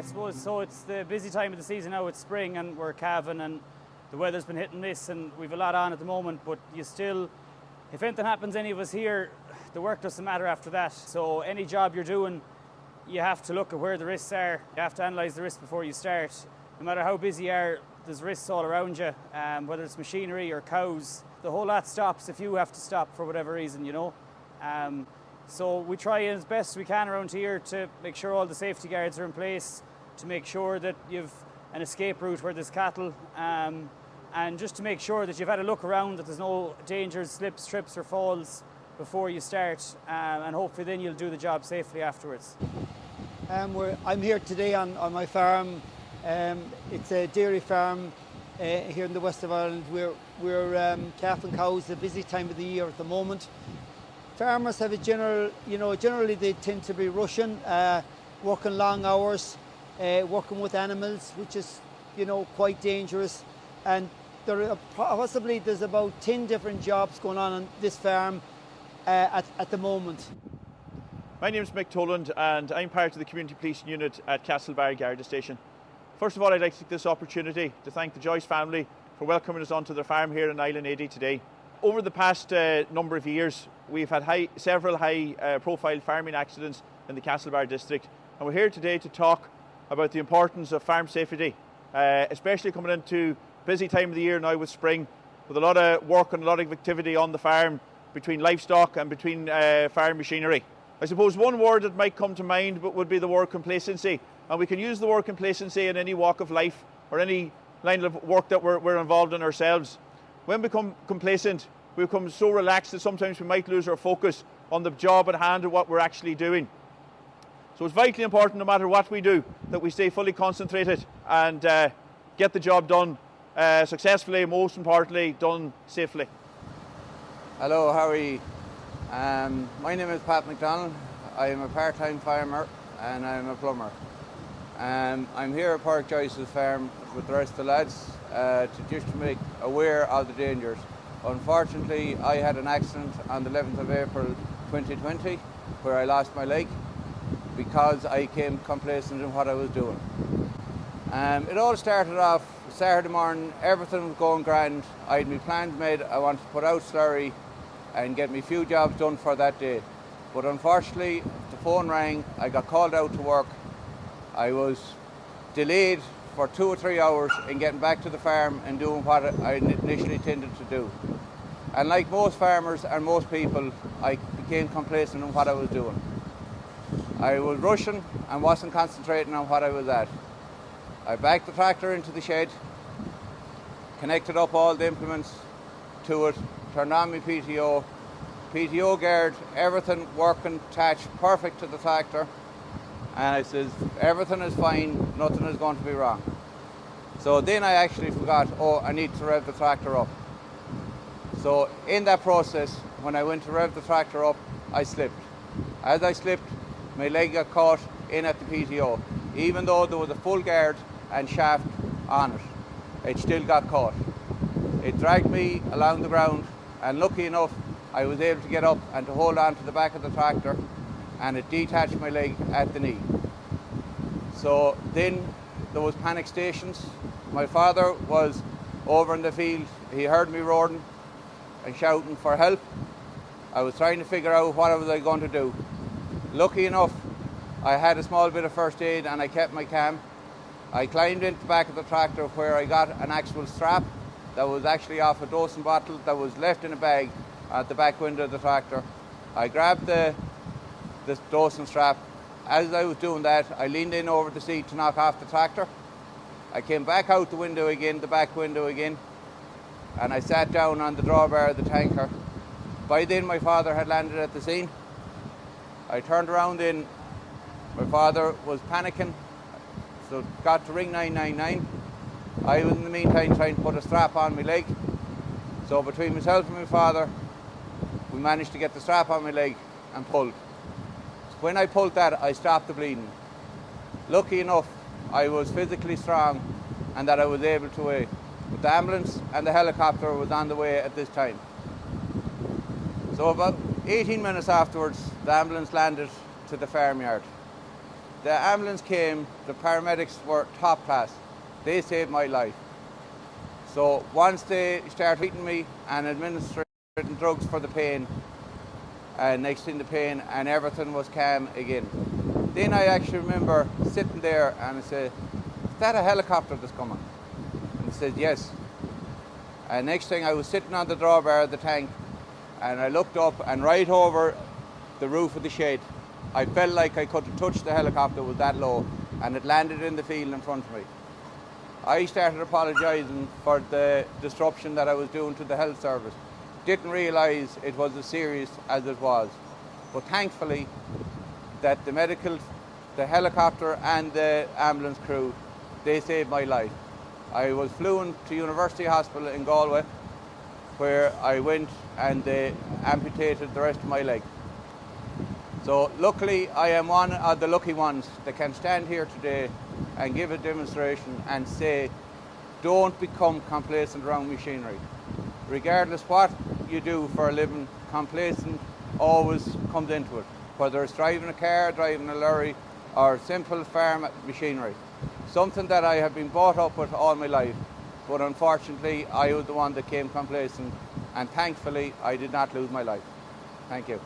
suppose so. It's the busy time of the season now. It's spring and we're calving and the weather's been hit and miss and we've a lot on at the moment, but you still, if anything happens, any of us here, the work doesn't matter after that. So any job you're doing, you have to look at where the risks are. You have to analyse the risks before you start. No matter how busy you are, there's risks all around you, whether it's machinery or cows. The whole lot stops if you have to stop for whatever reason, you know. So we try as best we can around here to make sure all the safety guards are in place, to make sure that you've an escape route where there's cattle, and just to make sure that you've had a look around, that there's no dangers, slips, trips or falls before you start, and hopefully then you'll do the job safely afterwards. I'm here today on my farm. It's a dairy farm here in the west of Ireland. We're calving cows, the busy time of the year at the moment. Farmers have a generally they tend to be rushing, working long hours, working with animals, which is, quite dangerous. And there's about 10 different jobs going on this farm at the moment. My name is Mick Toland and I'm part of the Community Policing Unit at Castlebar Garda Station. First of all, I'd like to take this opportunity to thank the Joyce family for welcoming us onto their farm here in Island 80 today. Over the past number of years, we've had several high-profile farming accidents in the Castlebar district, and we're here today to talk about the importance of farm safety, especially coming into busy time of the year now with spring, with a lot of work and a lot of activity on the farm between livestock and between farm machinery. I suppose one word that might come to mind would be the word complacency, and we can use the word complacency in any walk of life or any line of work that we're involved in ourselves. When we become complacent, we become so relaxed that sometimes we might lose our focus on the job at hand and what we're actually doing. So it's vitally important, no matter what we do, that we stay fully concentrated and get the job done successfully, and most importantly, done safely. Hello, how are you? My name is Pat McDonald. I am a part-time farmer and I'm a plumber. I'm here at Pádraig Joyce's farm with the rest of the lads to make aware of the dangers. Unfortunately, I had an accident on the 11th of April 2020 where I lost my leg because I became complacent in what I was doing. It all started off Saturday morning, everything was going grand. I had my plans made, I wanted to put out slurry and get me few jobs done for that day. But unfortunately, the phone rang, I got called out to work. I was delayed for 2 or 3 hours in getting back to the farm and doing what I initially intended to do. And like most farmers and most people, I became complacent in what I was doing. I was rushing and wasn't concentrating on what I was at. I backed the tractor into the shed, connected up all the implements to it, turned on my PTO guard, everything working, attached perfect to the tractor. And I says, everything is fine, nothing is going to be wrong. So then I actually forgot, I need to rev the tractor up. So in that process, when I went to rev the tractor up, I slipped. As I slipped, my leg got caught in at the PTO. Even though there was a full guard and shaft on it, it still got caught. It dragged me along the ground, and lucky enough, I was able to get up and to hold on to the back of the tractor, and it detached my leg at the knee. So then there was panic stations. My father was over in the field. He heard me roaring and shouting for help. I was trying to figure out what was I going to do. Lucky enough, I had a small bit of first aid and I kept my calm. I climbed into the back of the tractor where I got an actual strap that was actually off a dosing bottle that was left in a bag at the back window of the tractor. I grabbed the dosing strap. As I was doing that, I leaned in over the seat to knock off the tractor. I came back out the window again, the back window again, and I sat down on the drawbar of the tanker. By then my father had landed at the scene. I turned around then, my father was panicking, so got to ring 999. I was in the meantime trying to put a strap on my leg. So between myself and my father, we managed to get the strap on my leg and pulled. When I pulled that, I stopped the bleeding. Lucky enough, I was physically strong and that I was able to wait. But the ambulance and the helicopter was on the way at this time. So about 18 minutes afterwards, the ambulance landed to the farmyard. the ambulance came, the paramedics were top class. They saved my life. So once they started treating me and administering drugs for the pain, next in the pain, and everything was calm again. Then I actually remember sitting there and I said, "Is that a helicopter that's coming?" And he said, "Yes." And next thing I was sitting on the drawbar of the tank and I looked up and right over the roof of the shed, I felt like I could have touched the helicopter, it was that low, and it landed in the field in front of me. I started apologising for the disruption that I was doing to the health service. Didn't realise it was as serious as it was. But thankfully, that the helicopter and the ambulance crew, they saved my life. I was flown to University Hospital in Galway, where I went and they amputated the rest of my leg. So luckily, I am one of the lucky ones that can stand here today and give a demonstration and say, don't become complacent around machinery. Regardless what you do for a living, complacent always comes into it, whether it's driving a car, driving a lorry, or simple farm machinery. Something that I have been brought up with all my life, but unfortunately I was the one that came complacent, and thankfully I did not lose my life. Thank you.